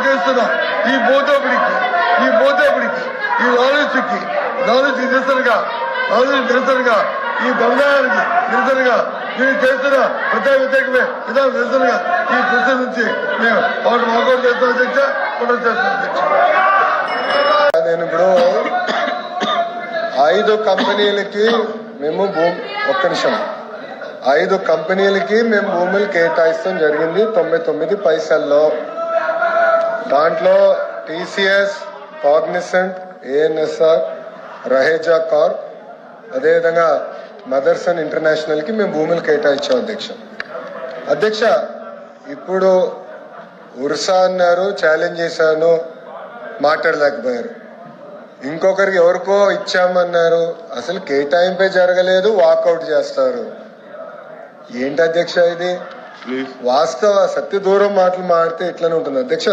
చేస్తున్నాం. ఈ మోతోపిడికి ఈ లాలూచికి నిరసనగా ఈ దమనానికి నిరసనగా మీరు చేస్తున్న వ్యతిరేకమే విధానం నిరసనగా ఈ ప్రశ్న నుంచి మేము వాకౌట్ చేస్తాం అధ్యక్ష. కూడా చేస్తాం అధ్యక్ష. నేను ఇప్పుడు 5 కంపెనీలకి మేము ఒక్క నిమిషం 5 కంపెనీలకి మేము భూములు కేటాయిస్తాం జరిగింది 99 పైసల్లో. దాంట్లో TCS, Cognizant, ANSR, Raheja Corp, అదేవిధంగా మదర్సన్ ఇంటర్నేషనల్ కి మేము భూములు కేటాయించాం అధ్యక్ష. ఇప్పుడు ఉర్సా అన్నారు, ఛాలెంజ్ చేశాను, మాట్లాడలేకపోయారు. ఇంకొకరికి ఎవరికో ఇచ్చామన్నారు, అసలు కేటాయింపే జరగలేదు, వాకౌట్ చేస్తారు. ఏంటి అధ్యక్ష ఇది? వాస్తవ సత్య దూరం మాటలు మాడితే ఇట్లనే ఉంటుంది అధ్యక్ష.